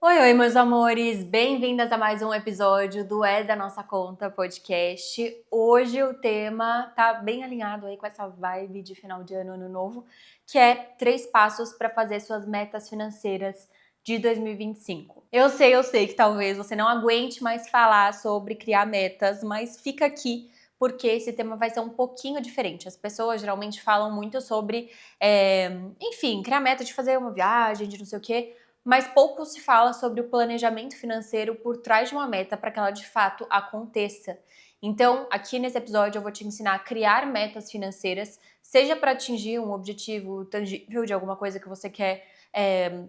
Oi, meus amores! Bem-vindas a mais um episódio do É da Nossa Conta podcast. Hoje o tema tá bem alinhado aí com essa vibe de final de ano, ano novo, que é 3 passos para fazer suas metas financeiras de 2025. Eu sei que talvez você não aguente mais falar sobre criar metas, mas fica aqui porque esse tema vai ser um pouquinho diferente. As pessoas geralmente falam muito sobre, enfim, criar meta de fazer uma viagem, de não sei o quê, mas pouco se fala sobre o planejamento financeiro por trás de uma meta para que ela de fato aconteça. Então, aqui nesse episódio eu vou te ensinar a criar metas financeiras, seja para atingir um objetivo tangível de alguma coisa que você quer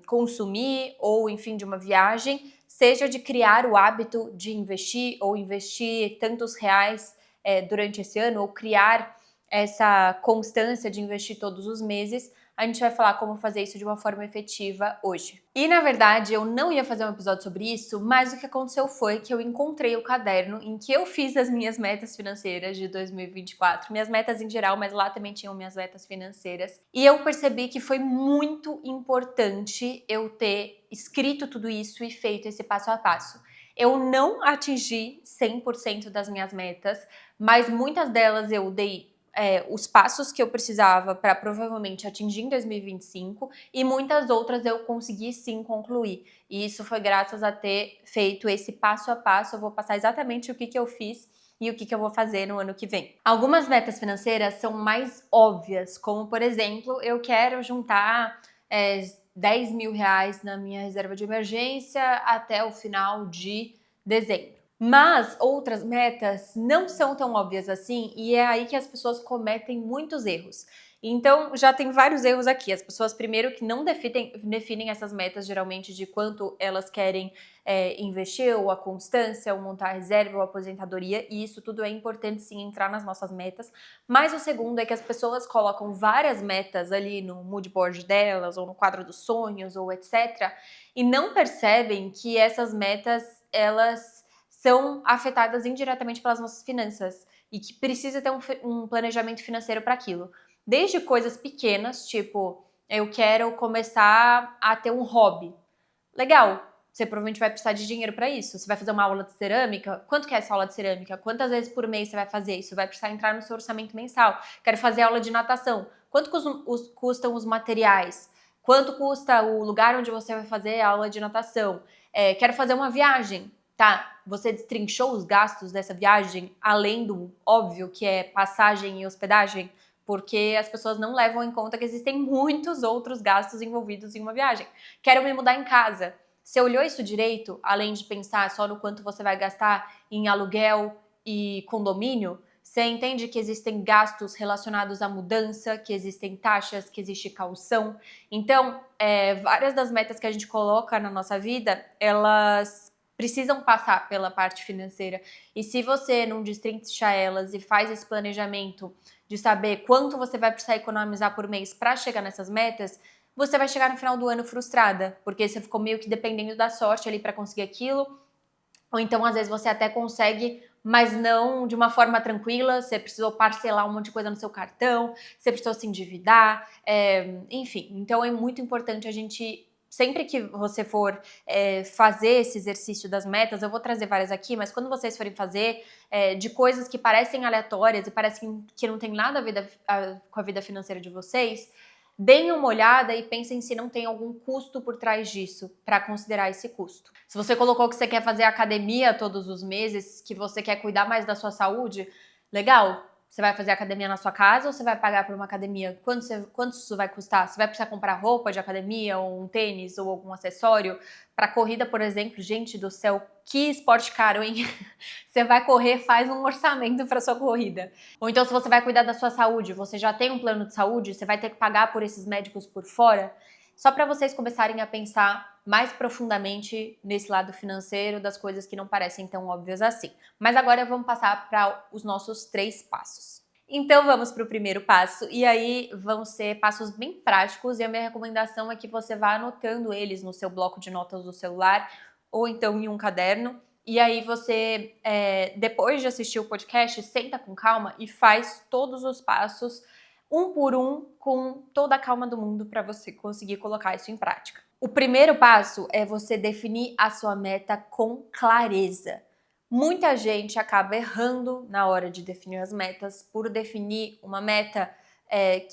consumir, ou enfim, de uma viagem, seja de criar o hábito de investir, ou investir tantos reais durante esse ano, ou criar essa constância de investir todos os meses. A gente vai falar como fazer isso de uma forma efetiva hoje. E na verdade, eu não ia fazer um episódio sobre isso, mas o que aconteceu foi que eu encontrei o caderno em que eu fiz as minhas metas financeiras de 2024, minhas metas em geral, mas lá também tinham minhas metas financeiras. E eu percebi que foi muito importante eu ter escrito tudo isso e feito esse passo a passo. Eu não atingi 100% das minhas metas, mas muitas delas eu dei os passos que eu precisava para provavelmente atingir em 2025 e muitas outras eu consegui sim concluir. E isso foi graças a ter feito esse passo a passo. Eu vou passar exatamente o que eu fiz e o que eu vou fazer no ano que vem. Algumas metas financeiras são mais óbvias, como por exemplo, eu quero juntar 10 mil reais na minha reserva de emergência até o final de dezembro. Mas outras metas não são tão óbvias assim e é aí que as pessoas cometem muitos erros. Então, já tem vários erros aqui. As pessoas, primeiro, que não definem essas metas, geralmente, de quanto elas querem investir, ou a constância, ou montar reserva, ou aposentadoria, e isso tudo é importante, sim, entrar nas nossas metas. Mas o segundo é que as pessoas colocam várias metas ali no mood board delas, ou no quadro dos sonhos, ou etc., e não percebem que essas metas, elas são afetadas indiretamente pelas nossas finanças e que precisa ter um planejamento financeiro para aquilo. Desde coisas pequenas, tipo, eu quero começar a ter um hobby. Legal, você provavelmente vai precisar de dinheiro para isso. Você vai fazer uma aula de cerâmica? Quanto que é essa aula de cerâmica? Quantas vezes por mês você vai fazer isso? Vai precisar entrar no seu orçamento mensal. Quero fazer aula de natação. Quanto custam os materiais? Quanto custa o lugar onde você vai fazer a aula de natação? Quero fazer uma viagem. Tá, você destrinchou os gastos dessa viagem, além do óbvio que é passagem e hospedagem? Porque as pessoas não levam em conta que existem muitos outros gastos envolvidos em uma viagem. Quero me mudar em casa. Você olhou isso direito, além de pensar só no quanto você vai gastar em aluguel e condomínio? Você entende que existem gastos relacionados à mudança, que existem taxas, que existe caução. Então, várias das metas que a gente coloca na nossa vida, elas precisam passar pela parte financeira. E se você não destrincha elas e faz esse planejamento de saber quanto você vai precisar economizar por mês para chegar nessas metas, você vai chegar no final do ano frustrada, porque você ficou meio que dependendo da sorte ali para conseguir aquilo, ou então às vezes você até consegue, mas não de uma forma tranquila, você precisou parcelar um monte de coisa no seu cartão, você precisou se endividar, enfim. Então é muito importante a gente, sempre que você for fazer esse exercício das metas, eu vou trazer várias aqui, mas quando vocês forem fazer de coisas que parecem aleatórias e parecem que não tem nada a ver com a vida financeira de vocês, deem uma olhada e pensem se não tem algum custo por trás disso, para considerar esse custo. Se você colocou que você quer fazer academia todos os meses, que você quer cuidar mais da sua saúde, legal. Você vai fazer academia na sua casa ou você vai pagar por uma academia? Quanto isso vai custar? Você vai precisar comprar roupa de academia, ou um tênis, ou algum acessório? Para corrida, por exemplo, gente do céu, que esporte caro, hein? Você vai correr, faz um orçamento para sua corrida. Ou então, se você vai cuidar da sua saúde, você já tem um plano de saúde, você vai ter que pagar por esses médicos por fora. Só para vocês começarem a pensar mais profundamente nesse lado financeiro das coisas que não parecem tão óbvias assim. Mas agora vamos passar para os nossos 3 passos. Então vamos para o primeiro passo, e aí vão ser passos bem práticos, e a minha recomendação é que você vá anotando eles no seu bloco de notas do celular, ou então em um caderno, e aí você, depois de assistir o podcast, senta com calma e faz todos os passos um por um, com toda a calma do mundo para você conseguir colocar isso em prática. O primeiro passo é você definir a sua meta com clareza. Muita gente acaba errando na hora de definir as metas por definir uma meta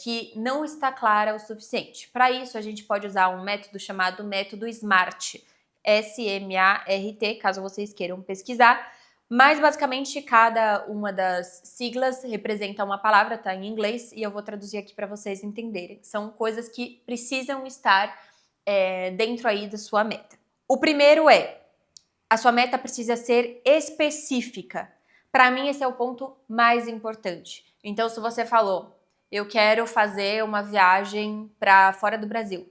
que não está clara o suficiente. Para isso, a gente pode usar um método chamado método SMART, S-M-A-R-T, caso vocês queiram pesquisar. Mas, basicamente, cada uma das siglas representa uma palavra, tá em inglês, e eu vou traduzir aqui para vocês entenderem. São coisas que precisam estar dentro aí da sua meta. O primeiro é: a sua meta precisa ser específica. Para mim, esse é o ponto mais importante. Então, se você falou, eu quero fazer uma viagem para fora do Brasil.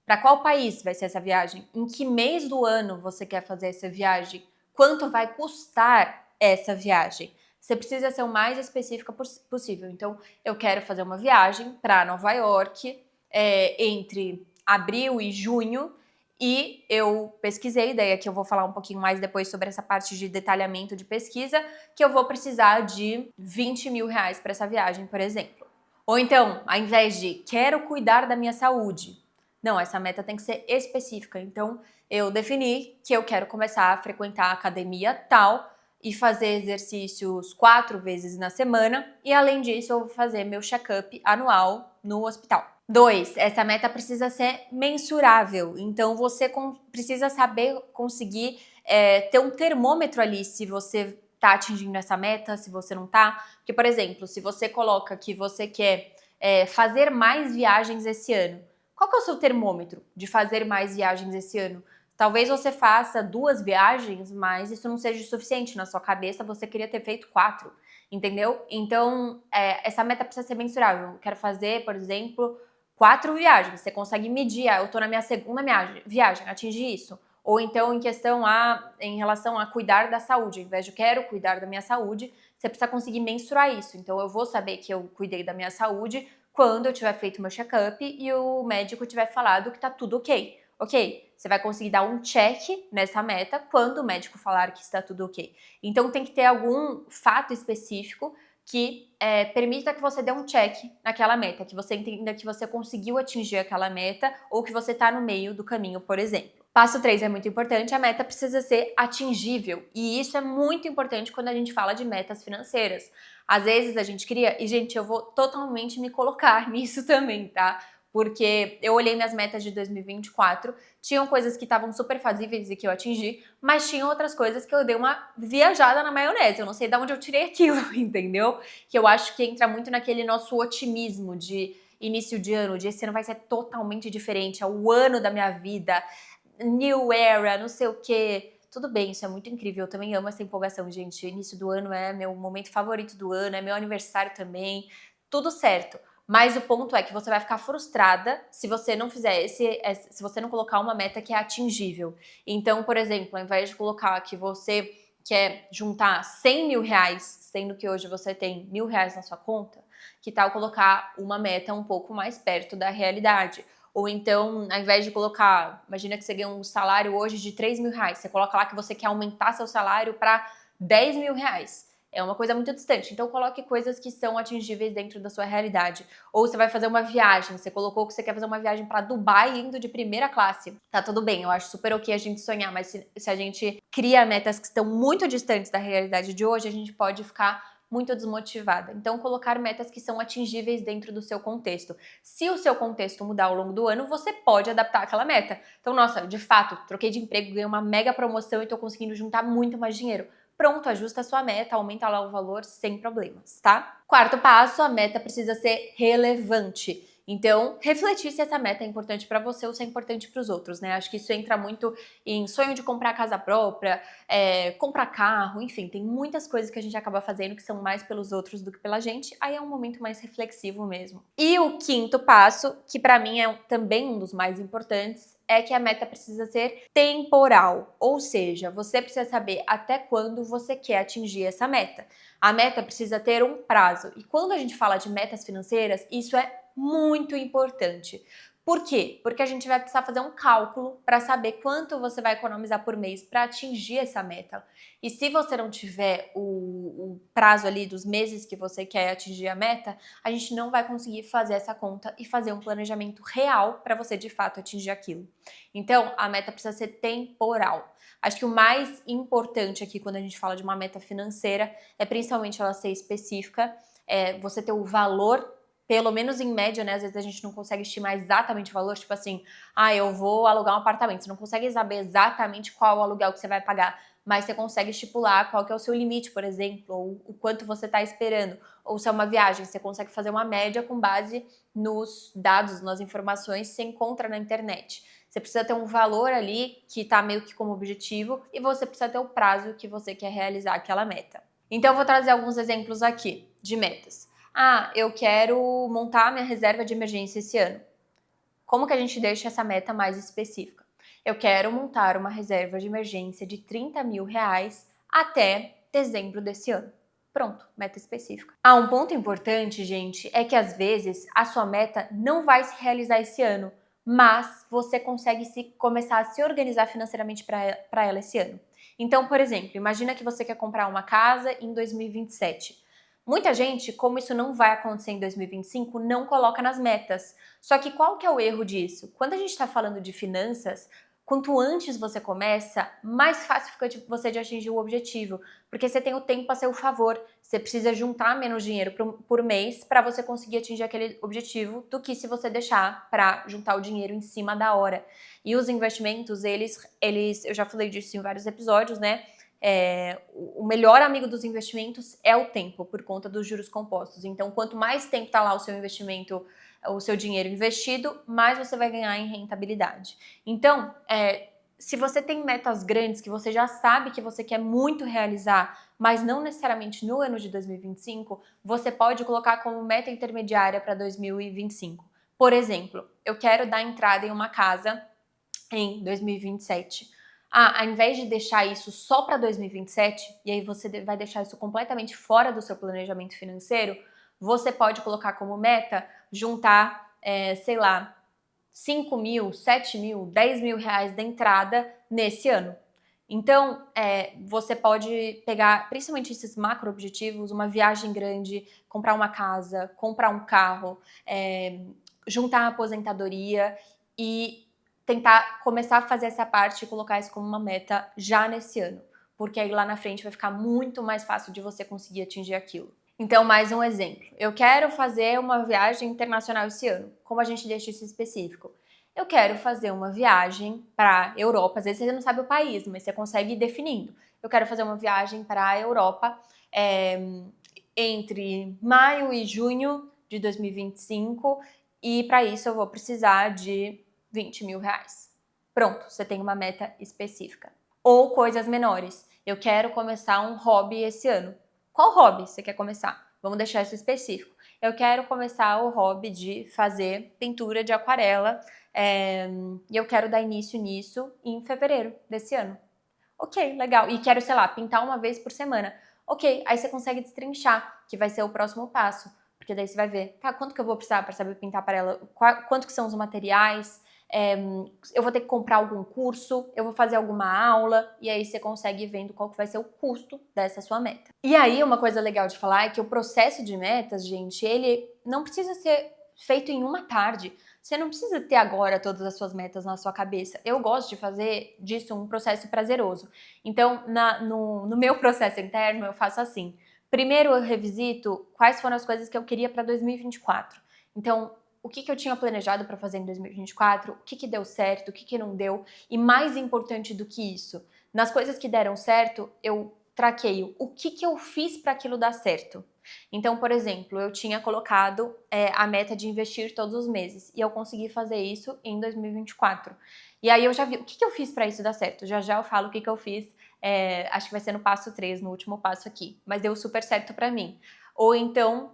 Para qual país vai ser essa viagem? Em que mês do ano você quer fazer essa viagem? Quanto vai custar essa viagem? Você precisa ser o mais específica possível. Então, eu quero fazer uma viagem para Nova York entre abril e junho. E eu pesquisei, daí aqui eu vou falar um pouquinho mais depois sobre essa parte de detalhamento de pesquisa, que eu vou precisar de 20 mil reais para essa viagem, por exemplo. Ou então, ao invés de quero cuidar da minha saúde, não, essa meta tem que ser específica. Então, eu defini que eu quero começar a frequentar a academia tal e fazer exercícios 4 vezes na semana. E, além disso, eu vou fazer meu check-up anual no hospital. 2, essa meta precisa ser mensurável. Então, você precisa saber conseguir ter um termômetro ali se você está atingindo essa meta, se você não está. Porque, por exemplo, se você coloca que você quer fazer mais viagens esse ano, qual que é o seu termômetro de fazer mais viagens esse ano? Talvez você faça 2 viagens, mas isso não seja o suficiente. Na sua cabeça, você queria ter feito 4, entendeu? Então, essa meta precisa ser mensurável. Eu quero fazer, por exemplo, 4 viagens. Você consegue medir, eu tô na minha segunda viagem, atingir isso. Ou então, em relação a cuidar da saúde. Ao invés de eu quero cuidar da minha saúde, você precisa conseguir mensurar isso. Então, eu vou saber que eu cuidei da minha saúde quando eu tiver feito meu check-up e o médico tiver falado que tá tudo ok. Ok, você vai conseguir dar um check nessa meta quando o médico falar que está tudo ok. Então tem que ter algum fato específico que permita que você dê um check naquela meta, que você entenda que você conseguiu atingir aquela meta ou que você está no meio do caminho, por exemplo. Passo 3 é muito importante, a meta precisa ser atingível. E isso é muito importante quando a gente fala de metas financeiras. Às vezes a gente cria, e gente, eu vou totalmente me colocar nisso também, tá? Porque eu olhei minhas metas de 2024, tinham coisas que estavam super fazíveis e que eu atingi, mas tinham outras coisas que eu dei uma viajada na maionese. Eu não sei de onde eu tirei aquilo, entendeu? Que eu acho que entra muito naquele nosso otimismo de início de ano, de esse ano vai ser totalmente diferente, é o ano da minha vida, new era, não sei o quê. Tudo bem, isso é muito incrível, eu também amo essa empolgação, gente. O início do ano é meu momento favorito do ano, é meu aniversário também, tudo certo. Mas o ponto é que você vai ficar frustrada se você não fizer se você não colocar uma meta que é atingível. Então, por exemplo, ao invés de colocar que você quer juntar 100 mil reais, sendo que hoje você tem 1.000 reais na sua conta, que tal colocar uma meta um pouco mais perto da realidade? Ou então, ao invés de colocar, imagina que você ganha um salário hoje de 3 mil reais, você coloca lá que você quer aumentar seu salário para 10 mil reais. É uma coisa muito distante. Então, coloque coisas que são atingíveis dentro da sua realidade. Ou você vai fazer uma viagem, você colocou que você quer fazer uma viagem para Dubai indo de primeira classe. Tá tudo bem, eu acho super ok a gente sonhar, mas se a gente cria metas que estão muito distantes da realidade de hoje, a gente pode ficar muito desmotivada. Então, colocar metas que são atingíveis dentro do seu contexto. Se o seu contexto mudar ao longo do ano, você pode adaptar aquela meta. Então, nossa, de fato, troquei de emprego, ganhei uma mega promoção e tô conseguindo juntar muito mais dinheiro. Pronto, ajusta a sua meta, aumenta lá o valor sem problemas, tá? Quarto passo, a meta precisa ser relevante. Então, refletir se essa meta é importante para você ou se é importante para os outros, né? Acho que isso entra muito em sonho de comprar casa própria, comprar carro, enfim, tem muitas coisas que a gente acaba fazendo que são mais pelos outros do que pela gente, aí é um momento mais reflexivo mesmo. E o quinto passo, que para mim é também um dos mais importantes, é que a meta precisa ser temporal, ou seja, você precisa saber até quando você quer atingir essa meta. A meta precisa ter um prazo, e quando a gente fala de metas financeiras, isso é muito importante, Por quê? Porque a gente vai precisar fazer um cálculo para saber quanto você vai economizar por mês para atingir essa meta. E se você não tiver o prazo ali dos meses que você quer atingir a meta, a gente não vai conseguir fazer essa conta e fazer um planejamento real para você de fato atingir aquilo. Então, a meta precisa ser temporal. Acho que o mais importante aqui quando a gente fala de uma meta financeira é principalmente ela ser específica, você ter o valor, pelo menos em média, né? Às vezes a gente não consegue estimar exatamente o valor, tipo assim, eu vou alugar um apartamento. Você não consegue saber exatamente qual o aluguel que você vai pagar, mas você consegue estipular qual que é o seu limite, por exemplo, ou o quanto você está esperando. Ou se é uma viagem, você consegue fazer uma média com base nos dados, nas informações que você encontra na internet. Você precisa ter um valor ali que está meio que como objetivo e você precisa ter o prazo que você quer realizar aquela meta. Então eu vou trazer alguns exemplos aqui de metas. Eu quero montar minha reserva de emergência esse ano. Como que a gente deixa essa meta mais específica? Eu quero montar uma reserva de emergência de R$30 mil até dezembro desse ano. Pronto, meta específica. Um ponto importante, gente, é que às vezes a sua meta não vai se realizar esse ano, mas você consegue começar a se organizar financeiramente para ela esse ano. Então, por exemplo, imagina que você quer comprar uma casa em 2027. Muita gente, como isso não vai acontecer em 2025, não coloca nas metas. Só que qual que é o erro disso? Quando a gente está falando de finanças, quanto antes você começa, mais fácil fica você de atingir o objetivo. Porque você tem o tempo a seu favor. Você precisa juntar menos dinheiro por mês para você conseguir atingir aquele objetivo do que se você deixar para juntar o dinheiro em cima da hora. E os investimentos, eu já falei disso em vários episódios, né? O melhor amigo dos investimentos é o tempo, por conta dos juros compostos. Então, quanto mais tempo está lá o seu investimento, o seu dinheiro investido, mais você vai ganhar em rentabilidade. Então, se você tem metas grandes que você já sabe que você quer muito realizar, mas não necessariamente no ano de 2025, você pode colocar como meta intermediária para 2025. Por exemplo, eu quero dar entrada em uma casa em 2027. Ao invés de deixar isso só para 2027, e aí você vai deixar isso completamente fora do seu planejamento financeiro, você pode colocar como meta juntar, 5 mil, 7 mil, 10 mil reais de entrada nesse ano. Então, você pode pegar, principalmente esses macro objetivos, uma viagem grande, comprar uma casa, comprar um carro, juntar a aposentadoria e tentar começar a fazer essa parte e colocar isso como uma meta já nesse ano, porque aí lá na frente vai ficar muito mais fácil de você conseguir atingir aquilo. Então, mais um exemplo. Eu quero fazer uma viagem internacional esse ano. Como a gente deixa isso específico? Eu quero fazer uma viagem para a Europa. Às vezes você não sabe o país, mas você consegue ir definindo. Eu quero fazer uma viagem para a Europa entre maio e junho de 2025 e para isso eu vou precisar de 20 mil reais. Pronto, você tem uma meta específica. Ou coisas menores. Eu quero começar um hobby esse ano. Qual hobby você quer começar? Vamos deixar isso específico. Eu quero começar o hobby de fazer pintura de aquarela e eu quero dar início nisso em fevereiro desse ano. Ok, legal. E quero, sei lá, pintar uma vez por semana. Ok, aí você consegue destrinchar, que vai ser o próximo passo. Porque daí você vai ver, quanto que eu vou precisar para saber pintar aquarela? Quanto que são os materiais? Eu vou ter que comprar algum curso, eu vou fazer alguma aula, e aí você consegue ir vendo qual que vai ser o custo dessa sua meta. E aí, uma coisa legal de falar é que o processo de metas, gente, ele não precisa ser feito em uma tarde. Você não precisa ter agora todas as suas metas na sua cabeça. Eu gosto de fazer disso um processo prazeroso. Então, no meu processo interno, eu faço assim. Primeiro, eu revisito quais foram as coisas que eu queria para 2024. Então, o que eu tinha planejado para fazer em 2024, o que deu certo, o que não deu. E mais importante do que isso, nas coisas que deram certo, eu traqueio o que eu fiz para aquilo dar certo. Então, por exemplo, eu tinha colocado a meta de investir todos os meses e eu consegui fazer isso em 2024. E aí eu já vi o que eu fiz para isso dar certo. Já já eu falo o que eu fiz, acho que vai ser no passo 3, no último passo aqui. Mas deu super certo para mim. Ou então,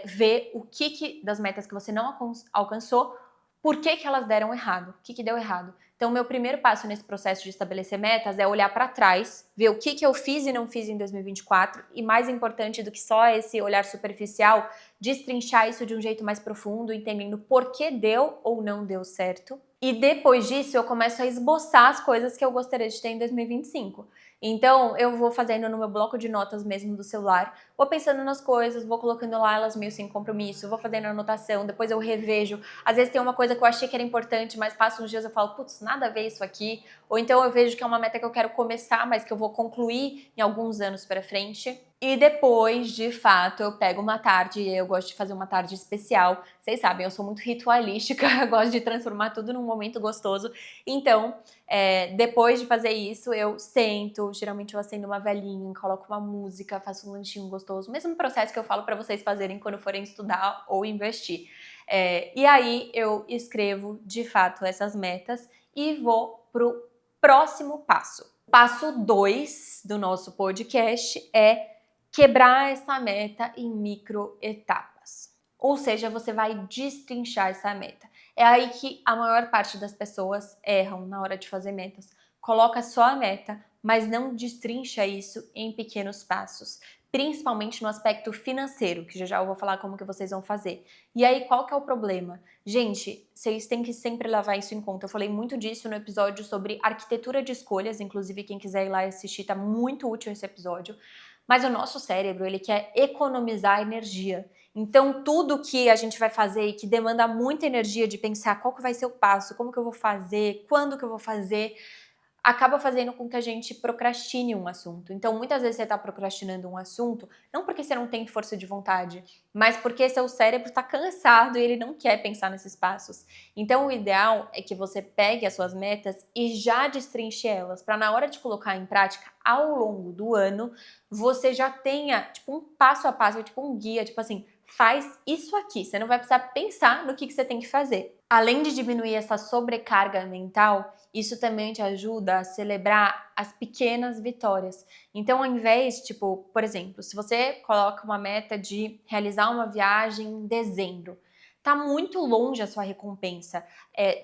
ver o que das metas que você não alcançou, por que elas deram errado, o que deu errado. Então, meu primeiro passo nesse processo de estabelecer metas é olhar para trás, ver o que eu fiz e não fiz em 2024 e, mais importante do que só esse olhar superficial, destrinchar isso de um jeito mais profundo, entendendo por que deu ou não deu certo. E depois disso, eu começo a esboçar as coisas que eu gostaria de ter em 2025. Então, eu vou fazendo no meu bloco de notas mesmo do celular, vou pensando nas coisas, vou colocando lá elas meio sem compromisso, vou fazendo anotação, depois eu revejo. Às vezes tem uma coisa que eu achei que era importante, mas passa uns dias eu falo, putz, nada a ver isso aqui. Ou então eu vejo que é uma meta que eu quero começar, mas que eu vou concluir em alguns anos para frente. E depois, de fato, eu pego uma tarde, eu gosto de fazer uma tarde especial. Vocês sabem, eu sou muito ritualística, eu gosto de transformar tudo num momento gostoso. Então, depois de fazer isso, eu sento, geralmente eu acendo uma velhinha, coloco uma música, faço um lanchinho gostoso. O mesmo processo que eu falo para vocês fazerem quando forem estudar ou investir. E aí eu escrevo, de fato, essas metas e vou pro próximo passo. Passo 2 do nosso podcast é quebrar essa meta em micro etapas. Ou seja, você vai destrinchar essa meta. É aí que a maior parte das pessoas erram na hora de fazer metas. Coloca só a meta, mas não destrincha isso em pequenos passos. Principalmente no aspecto financeiro, que já eu vou falar como que vocês vão fazer. E aí, qual que é o problema? Gente, vocês têm que sempre levar isso em conta. Eu falei muito disso no episódio sobre arquitetura de escolhas, inclusive quem quiser ir lá assistir, tá muito útil esse episódio. Mas o nosso cérebro, ele quer economizar energia. Então, tudo que a gente vai fazer e que demanda muita energia de pensar qual que vai ser o passo, como que eu vou fazer, quando que eu vou fazer, acaba fazendo com que a gente procrastine um assunto. Então, muitas vezes você está procrastinando um assunto, não porque você não tem força de vontade, mas porque seu cérebro está cansado e ele não quer pensar nesses passos. Então, o ideal é que você pegue as suas metas e já destrinche elas, para na hora de colocar em prática, ao longo do ano, você já tenha, tipo, um passo a passo, tipo um guia, tipo assim, faz isso aqui. Você não vai precisar pensar no que você tem que fazer. Além de diminuir essa sobrecarga mental, isso também te ajuda a celebrar as pequenas vitórias. Então, ao invés, tipo, por exemplo, se você coloca uma meta de realizar uma viagem em dezembro, tá muito longe a sua recompensa.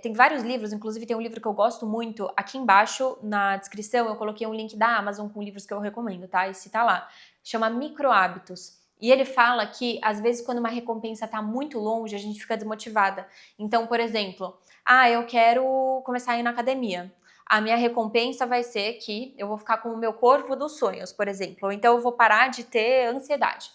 Tem vários livros, inclusive tem um livro que eu gosto muito. Aqui embaixo, na descrição, eu coloquei um link da Amazon com livros que eu recomendo, tá? Esse tá lá. Chama Micro Hábitos. E ele fala que, às vezes, quando uma recompensa está muito longe, a gente fica desmotivada. Então, por exemplo, eu quero começar a ir na academia. A minha recompensa vai ser que eu vou ficar com o meu corpo dos sonhos, por exemplo. Ou então eu vou parar de ter ansiedade.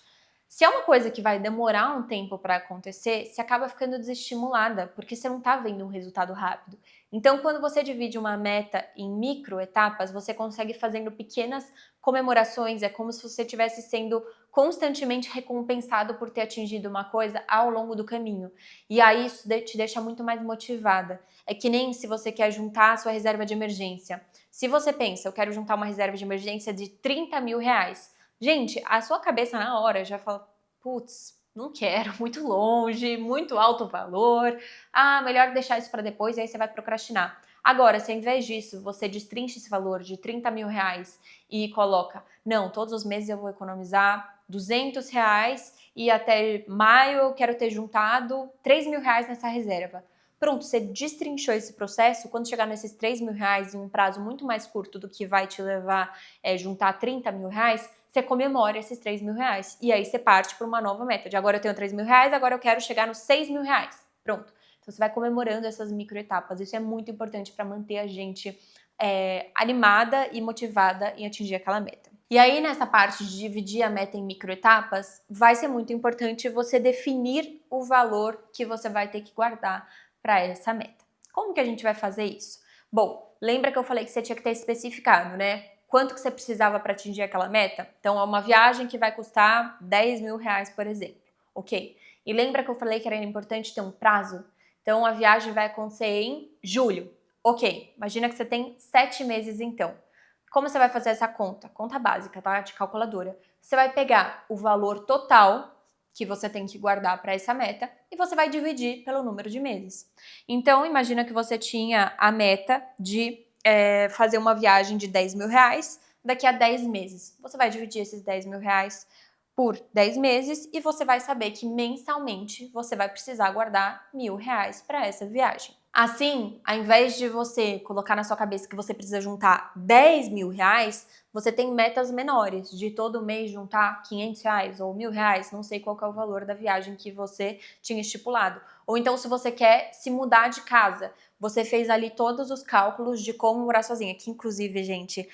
Se é uma coisa que vai demorar um tempo para acontecer, você acaba ficando desestimulada, porque você não está vendo um resultado rápido. Então, quando você divide uma meta em micro etapas, você consegue fazendo pequenas comemorações, é como se você estivesse sendo constantemente recompensado por ter atingido uma coisa ao longo do caminho. E aí isso te deixa muito mais motivada. É que nem se você quer juntar a sua reserva de emergência. Se você pensa, eu quero juntar uma reserva de emergência de 30 mil reais. Gente, a sua cabeça na hora já fala, putz, não quero, muito longe, muito alto valor. Melhor deixar isso para depois e aí você vai procrastinar. Agora, se ao invés disso você destrincha esse valor de 30 mil reais e coloca, não, todos os meses eu vou economizar 200 reais e até maio eu quero ter juntado 3 mil reais nessa reserva. Pronto, você destrinchou esse processo, quando chegar nesses 3 mil reais em um prazo muito mais curto do que vai te levar juntar 30 mil reais, você comemora esses 3 mil reais. E aí você parte para uma nova meta. De agora eu tenho 3 mil reais, agora eu quero chegar nos 6 mil reais. Pronto. Então você vai comemorando essas micro etapas. Isso é muito importante para manter a gente animada e motivada em atingir aquela meta. E aí, nessa parte de dividir a meta em microetapas, vai ser muito importante você definir o valor que você vai ter que guardar para essa meta. Como que a gente vai fazer isso? Bom, lembra que eu falei que você tinha que ter especificado, né? Quanto que você precisava para atingir aquela meta? Então, é uma viagem que vai custar 10 mil reais, por exemplo. Ok. E lembra que eu falei que era importante ter um prazo? Então, a viagem vai acontecer em julho. Ok, imagina que você tem 7 meses então. Como você vai fazer essa conta? Conta básica, tá? De calculadora. Você vai pegar o valor total que você tem que guardar para essa meta e você vai dividir pelo número de meses. Então, imagina que você tinha a meta de fazer uma viagem de 10 mil reais daqui a 10 meses. Você vai dividir esses 10 mil reais por 10 meses e você vai saber que mensalmente você vai precisar guardar 1.000 reais para essa viagem. Assim, ao invés de você colocar na sua cabeça que você precisa juntar R$ 10.000, você tem metas menores, de todo mês juntar R$ 500 ou R$ 1.000, não sei qual que é o valor da viagem que você tinha estipulado. Ou então, se você quer se mudar de casa, você fez ali todos os cálculos de como morar sozinha, que inclusive, gente,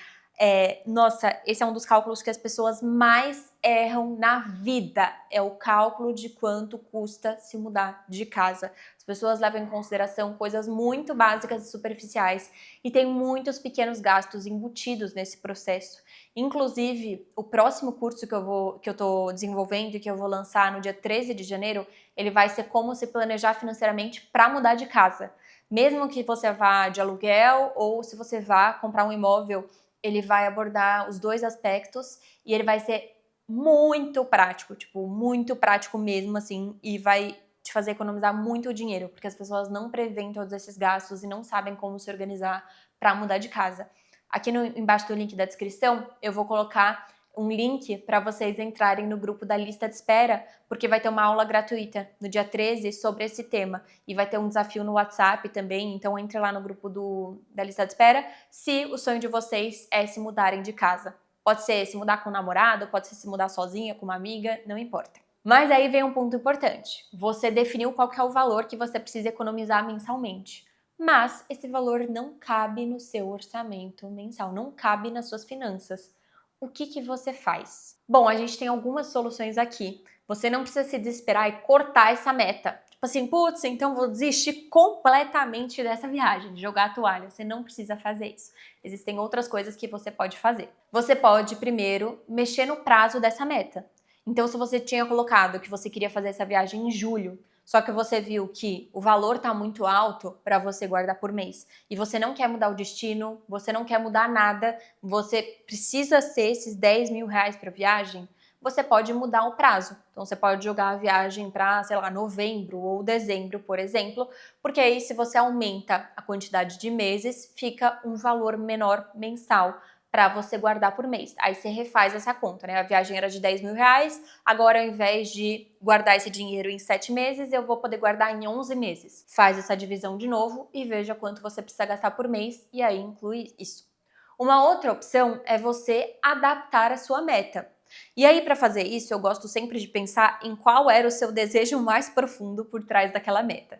nossa, esse é um dos cálculos que as pessoas mais erram na vida, é o cálculo de quanto custa se mudar de casa. As pessoas levam em consideração coisas muito básicas e superficiais e tem muitos pequenos gastos embutidos nesse processo. Inclusive, o próximo curso que eu tô desenvolvendo e que eu vou lançar no dia 13 de janeiro, ele vai ser como se planejar financeiramente para mudar de casa. Mesmo que você vá de aluguel ou se você vá comprar um imóvel, ele vai abordar os dois aspectos e ele vai ser muito prático, tipo, muito prático mesmo, assim, e vai te fazer economizar muito dinheiro, porque as pessoas não preveem todos esses gastos e não sabem como se organizar para mudar de casa. Aqui embaixo do link da descrição, eu vou colocar um link para vocês entrarem no grupo da lista de espera, porque vai ter uma aula gratuita no dia 13 sobre esse tema. E vai ter um desafio no WhatsApp também, então entre lá no grupo da lista de espera, se o sonho de vocês é se mudarem de casa. Pode ser se mudar com um namorado, pode ser se mudar sozinha, com uma amiga, não importa. Mas aí vem um ponto importante. Você definiu qual que é o valor que você precisa economizar mensalmente. Mas esse valor não cabe no seu orçamento mensal, não cabe nas suas finanças. O que você faz? Bom, a gente tem algumas soluções aqui. Você não precisa se desesperar e cortar essa meta. Tipo assim, putz, então vou desistir completamente dessa viagem, de jogar a toalha. Você não precisa fazer isso. Existem outras coisas que você pode fazer. Você pode, primeiro, mexer no prazo dessa meta. Então, se você tinha colocado que você queria fazer essa viagem em julho, só que você viu que o valor está muito alto para você guardar por mês e você não quer mudar o destino, você não quer mudar nada, você precisa ser esses R$ 10.000 para viagem, você pode mudar o prazo. Então, você pode jogar a viagem para, sei lá, novembro ou dezembro, por exemplo, porque aí, se você aumenta a quantidade de meses, fica um valor menor mensal para você guardar por mês. Aí você refaz essa conta, né? A viagem era de R$ 10.000, agora ao invés de guardar esse dinheiro em 7 meses, eu vou poder guardar em 11 meses. Faz essa divisão de novo e veja quanto você precisa gastar por mês e aí inclui isso. Uma outra opção é você adaptar a sua meta. E aí, para fazer isso, eu gosto sempre de pensar em qual era o seu desejo mais profundo por trás daquela meta.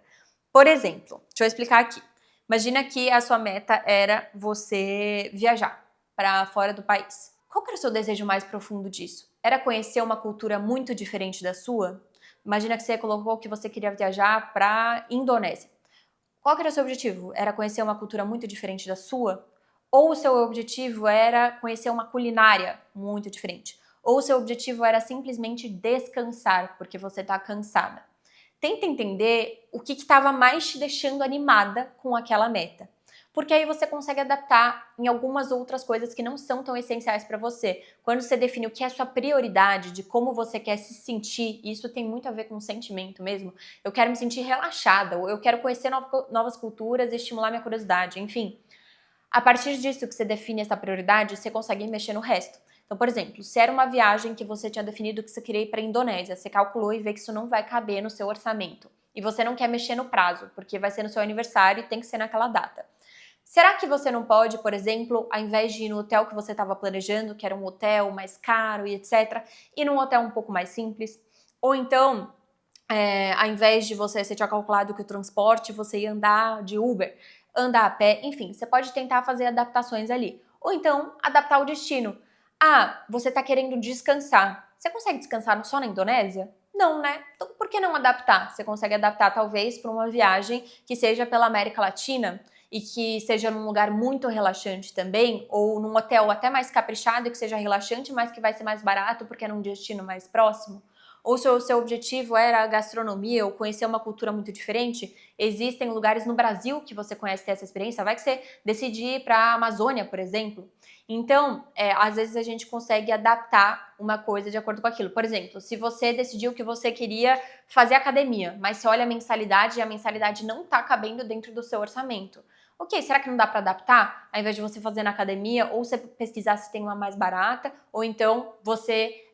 Por exemplo, deixa eu explicar aqui. Imagina que a sua meta era você viajar para fora do país. Qual que era o seu desejo mais profundo disso? Era conhecer uma cultura muito diferente da sua? Imagina que você colocou que você queria viajar para Indonésia. Qual que era o seu objetivo? Era conhecer uma cultura muito diferente da sua? Ou o seu objetivo era conhecer uma culinária muito diferente? Ou o seu objetivo era simplesmente descansar, porque você está cansada? Tenta entender o que estava mais te deixando animada com aquela meta. Porque aí você consegue adaptar em algumas outras coisas que não são tão essenciais para você. Quando você define o que é a sua prioridade, de como você quer se sentir, isso tem muito a ver com o sentimento mesmo. Eu quero me sentir relaxada, ou eu quero conhecer novas culturas e estimular minha curiosidade, enfim. A partir disso que você define essa prioridade, você consegue mexer no resto. Então, por exemplo, se era uma viagem que você tinha definido que você queria ir para a Indonésia, você calculou e vê que isso não vai caber no seu orçamento. E você não quer mexer no prazo, porque vai ser no seu aniversário e tem que ser naquela data. Será que você não pode, por exemplo, ao invés de ir no hotel que você estava planejando, que era um hotel mais caro e etc., ir num hotel um pouco mais simples? Ou então, ao invés de você tinha calculado que o transporte você ia andar de Uber, andar a pé, enfim, você pode tentar fazer adaptações ali. Ou então, adaptar o destino. Ah, você está querendo descansar. Você consegue descansar só na Indonésia? Não, né? Então, por que não adaptar? Você consegue adaptar, talvez, para uma viagem que seja pela América Latina e que seja num lugar muito relaxante também, ou num hotel até mais caprichado e que seja relaxante, mas que vai ser mais barato porque é num destino mais próximo. Ou se o seu objetivo era a gastronomia ou conhecer uma cultura muito diferente, existem lugares no Brasil que você conhece ter essa experiência. Vai que você decidir ir para a Amazônia, por exemplo. Então, às vezes a gente consegue adaptar uma coisa de acordo com aquilo. Por exemplo, se você decidiu que você queria fazer academia, mas você olha a mensalidade e a mensalidade não está cabendo dentro do seu orçamento. Ok, será que não dá para adaptar? Ao invés de você fazer na academia, ou você pesquisar se tem uma mais barata, ou então você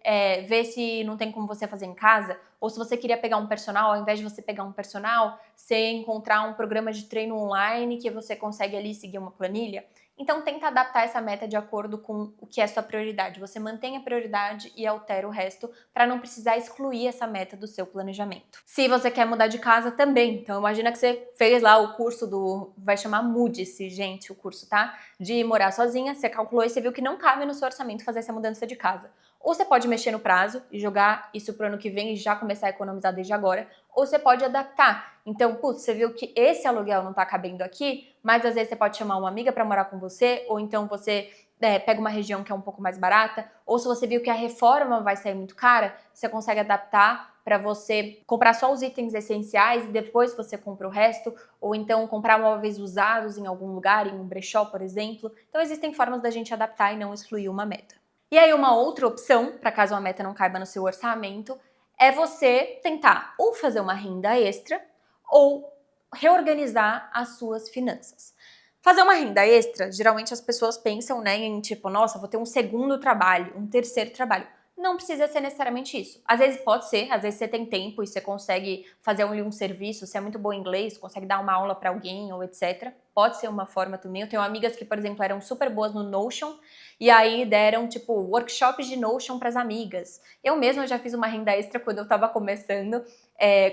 ver se não tem como você fazer em casa, Ou se você queria pegar um personal, ao invés de você pegar um personal, você encontrar um programa de treino online que você consegue ali seguir uma planilha. Então tenta adaptar essa meta de acordo com o que é sua prioridade. Você mantém a prioridade e altera o resto para não precisar excluir essa meta do seu planejamento. Se você quer mudar de casa também, então imagina que você fez lá o curso vai chamar Mude-se, gente, o curso, tá? De morar sozinha, você calculou e você viu que não cabe no seu orçamento fazer essa mudança de casa. Ou você pode mexer no prazo e jogar isso pro ano que vem e já começar a economizar desde agora, ou você pode adaptar. Então, putz, você viu que esse aluguel não tá cabendo aqui, mas às vezes você pode chamar uma amiga para morar com você, ou então você pega uma região que é um pouco mais barata, ou se você viu que a reforma vai sair muito cara, você consegue adaptar para você comprar só os itens essenciais e depois você compra o resto, ou então comprar móveis usados em algum lugar, em um brechó, por exemplo. Então existem formas da gente adaptar e não excluir uma meta. E aí uma outra opção, para caso uma meta não caiba no seu orçamento, é você tentar ou fazer uma renda extra ou reorganizar as suas finanças. Fazer uma renda extra, geralmente as pessoas pensam, né, em tipo, nossa, vou ter um segundo trabalho, um terceiro trabalho. Não precisa ser necessariamente isso. Às vezes pode ser, às vezes você tem tempo e você consegue fazer um serviço, você é muito bom em inglês, consegue dar uma aula para alguém ou etc. Pode ser uma forma também. Eu tenho amigas que, por exemplo, eram super boas no Notion e aí deram, tipo, workshops de Notion para as amigas. Eu mesma já fiz uma renda extra quando eu estava começando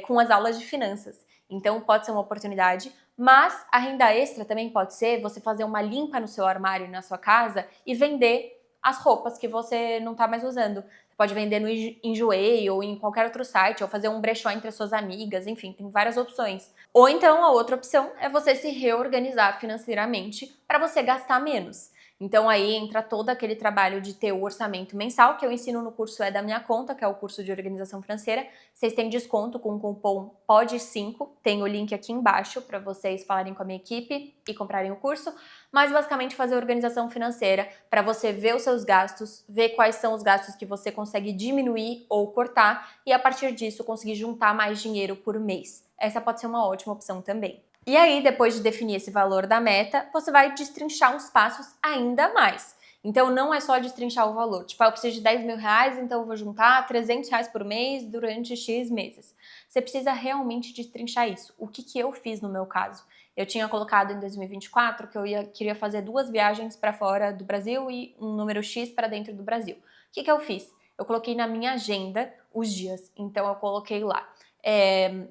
com as aulas de finanças. Então pode ser uma oportunidade. Mas a renda extra também pode ser você fazer uma limpa no seu armário, na sua casa e vender as roupas que você não tá mais usando. Você pode vender no Enjoei ou em qualquer outro site, ou fazer um brechó entre as suas amigas, enfim, tem várias opções. Ou então a outra opção é você se reorganizar financeiramente para você gastar menos. Então aí entra todo aquele trabalho de ter o orçamento mensal, que eu ensino no curso É da Minha Conta, que é o curso de organização financeira. Vocês têm desconto com o cupom POD5, tem o link aqui embaixo para vocês falarem com a minha equipe e comprarem o curso. Mas basicamente fazer organização financeira para você ver os seus gastos, ver quais são os gastos que você consegue diminuir ou cortar e a partir disso conseguir juntar mais dinheiro por mês. Essa pode ser uma ótima opção também. E aí, depois de definir esse valor da meta, você vai destrinchar os passos ainda mais. Então, não é só destrinchar o valor. Tipo, eu preciso de 10 mil reais, então eu vou juntar 300 reais por mês durante X meses. Você precisa realmente destrinchar isso. O que eu fiz no meu caso? Eu tinha colocado em 2024 que queria fazer 2 viagens para fora do Brasil e um número X para dentro do Brasil. O que eu fiz? Eu coloquei na minha agenda os dias. Então, eu coloquei lá.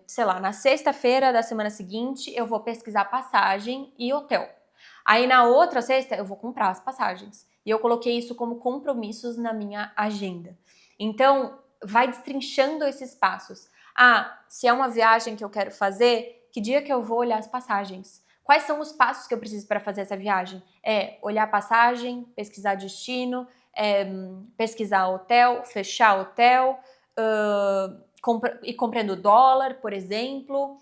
Sei lá, na sexta-feira da semana seguinte eu vou pesquisar passagem e hotel. Aí na outra sexta eu vou comprar as passagens. E eu coloquei isso como compromissos na minha agenda. Então, vai destrinchando esses passos. Ah, se é uma viagem que eu quero fazer, que dia que eu vou olhar as passagens? Quais são os passos que eu preciso para fazer essa viagem? Olhar a passagem, pesquisar destino, pesquisar hotel, fechar hotel, comprando dólar, por exemplo.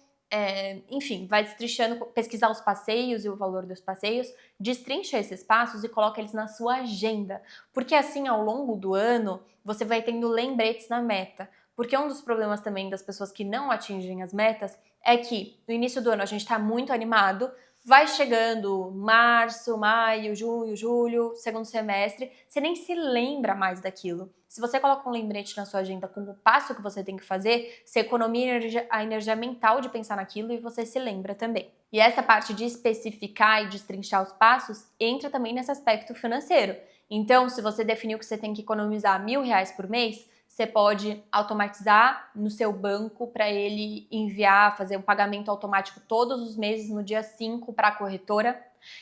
Enfim, vai destrinchando, pesquisar os passeios e o valor dos passeios, destrincha esses passos e coloca eles na sua agenda, porque assim ao longo do ano você vai tendo lembretes na meta, porque um dos problemas também das pessoas que não atingem as metas é que no início do ano a gente está muito animado, vai chegando março, maio, junho, julho, segundo semestre, você nem se lembra mais daquilo. Se você coloca um lembrete na sua agenda com o passo que você tem que fazer, você economiza a energia mental de pensar naquilo e você se lembra também. E essa parte de especificar e destrinchar os passos entra também nesse aspecto financeiro. Então, se você definiu que você tem que economizar R$1.000 por mês, você pode automatizar no seu banco para ele enviar, fazer um pagamento automático todos os meses no dia 5 para a corretora.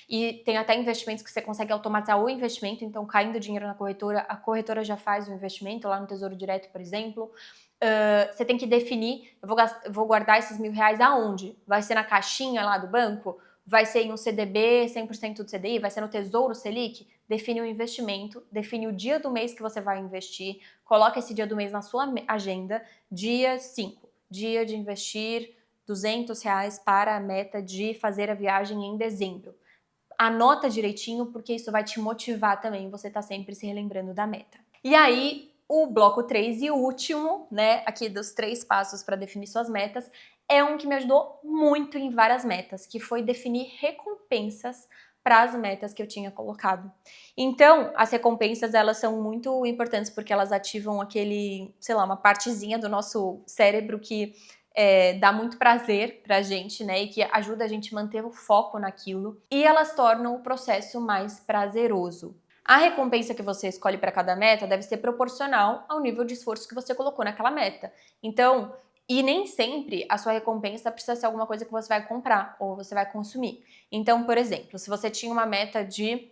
E tem até investimentos que você consegue automatizar o investimento, então caindo dinheiro na corretora, a corretora já faz o investimento lá no Tesouro Direto, por exemplo. Você tem que definir, eu vou guardar esses R$1.000 aonde? Vai ser na caixinha lá do banco? Vai ser em um CDB, 100% do CDI? Vai ser no Tesouro Selic? Define o investimento, define o dia do mês que você vai investir, coloca esse dia do mês na sua agenda, dia 5, dia de investir R$200 para a meta de fazer a viagem em dezembro. Anota direitinho, porque isso vai te motivar também, você tá sempre se relembrando da meta. E aí, o bloco 3 e último, né, aqui dos 3 passos para definir suas metas, é um que me ajudou muito em várias metas, que foi definir recompensas para as metas que eu tinha colocado. Então, as recompensas, elas são muito importantes porque elas ativam aquele, sei lá, uma partezinha do nosso cérebro que dá muito prazer pra gente, né, e que ajuda a gente a manter o foco naquilo, e elas tornam o processo mais prazeroso. A recompensa que você escolhe para cada meta deve ser proporcional ao nível de esforço que você colocou naquela meta. Então, e nem sempre a sua recompensa precisa ser alguma coisa que você vai comprar ou você vai consumir. Então, por exemplo, se você tinha uma meta de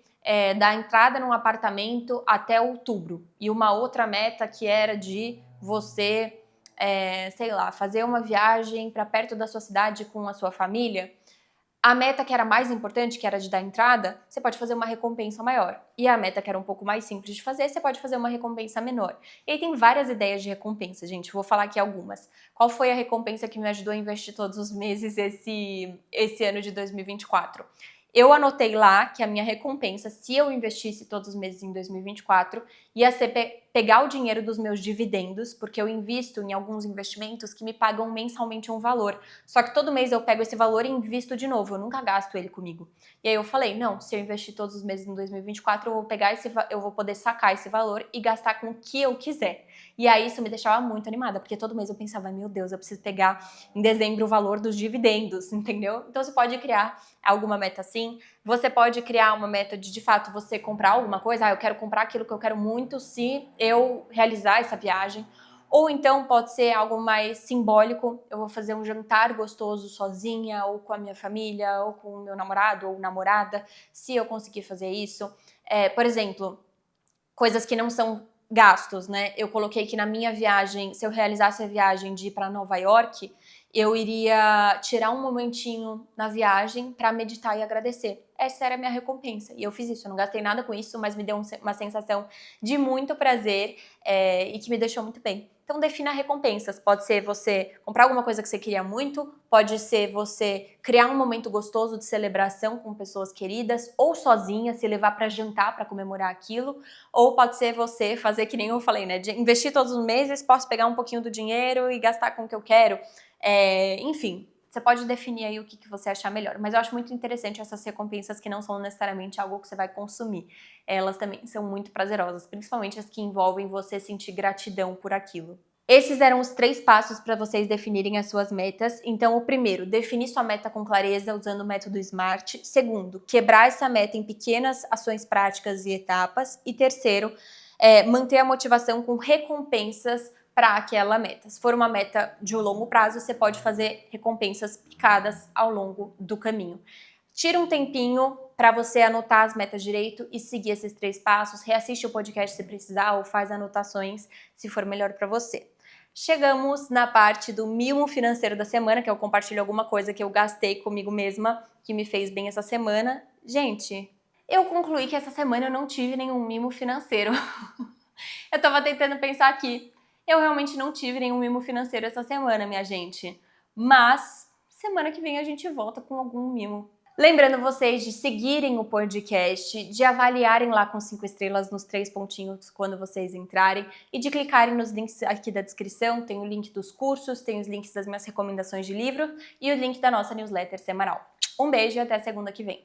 dar entrada num apartamento até outubro e uma outra meta que era de você sei lá, fazer uma viagem para perto da sua cidade com a sua família, a meta que era mais importante, que era de dar entrada, você pode fazer uma recompensa maior. E a meta que era um pouco mais simples de fazer, você pode fazer uma recompensa menor. E aí tem várias ideias de recompensa, gente. Vou falar aqui algumas. Qual foi a recompensa que me ajudou a investir todos os meses esse ano de 2024? Eu anotei lá que a minha recompensa, se eu investisse todos os meses em 2024, ia ser pegar o dinheiro dos meus dividendos, porque eu invisto em alguns investimentos que me pagam mensalmente um valor. Só que todo mês eu pego esse valor e invisto de novo, eu nunca gasto ele comigo. E aí eu falei, não, se eu investir todos os meses em 2024, eu vou poder sacar esse valor e gastar com o que eu quiser. E aí isso me deixava muito animada, porque todo mês eu pensava, meu Deus, eu preciso pegar em dezembro o valor dos dividendos, entendeu? Então você pode criar alguma meta assim, você pode criar uma meta de fato, você comprar alguma coisa, eu quero comprar aquilo que eu quero muito se eu realizar essa viagem. Ou então pode ser algo mais simbólico, eu vou fazer um jantar gostoso sozinha, ou com a minha família, ou com o meu namorado ou namorada, se eu conseguir fazer isso. Por exemplo, coisas que não são gastos, né? Eu coloquei que na minha viagem, se eu realizasse a viagem de ir para Nova York, eu iria tirar um momentinho na viagem para meditar e agradecer. Essa era a minha recompensa. E eu fiz isso, eu não gastei nada com isso, mas me deu uma sensação de muito prazer e que me deixou muito bem. Então defina recompensas. Pode ser você comprar alguma coisa que você queria muito, pode ser você criar um momento gostoso de celebração com pessoas queridas, ou sozinha, se levar para jantar para comemorar aquilo, ou pode ser você fazer que nem eu falei, né? De investir todos os meses, posso pegar um pouquinho do dinheiro e gastar com o que eu quero. Enfim, você pode definir aí o que você achar melhor. Mas eu acho muito interessante essas recompensas que não são necessariamente algo que você vai consumir. Elas também são muito prazerosas, principalmente as que envolvem você sentir gratidão por aquilo. Esses eram os 3 passos para vocês definirem as suas metas. Então, o primeiro, definir sua meta com clareza usando o método SMART. Segundo, quebrar essa meta em pequenas ações práticas e etapas. E terceiro, manter a motivação com recompensas para aquela meta. Se for uma meta de longo prazo, você pode fazer recompensas picadas ao longo do caminho. Tira um tempinho para você anotar as metas direito e seguir esses 3 passos. Reassiste o podcast se precisar ou faz anotações se for melhor para você. Chegamos na parte do mimo financeiro da semana, que eu compartilho alguma coisa que eu gastei comigo mesma, que me fez bem essa semana. Gente, eu concluí que essa semana eu não tive nenhum mimo financeiro. Eu tava tentando pensar aqui. Eu realmente não tive nenhum mimo financeiro essa semana, minha gente. Mas semana que vem a gente volta com algum mimo. Lembrando vocês de seguirem o podcast, de avaliarem lá com 5 estrelas nos 3 pontinhos quando vocês entrarem e de clicarem nos links aqui da descrição. Tem o link dos cursos, tem os links das minhas recomendações de livro e o link da nossa newsletter semanal. Um beijo e até segunda que vem.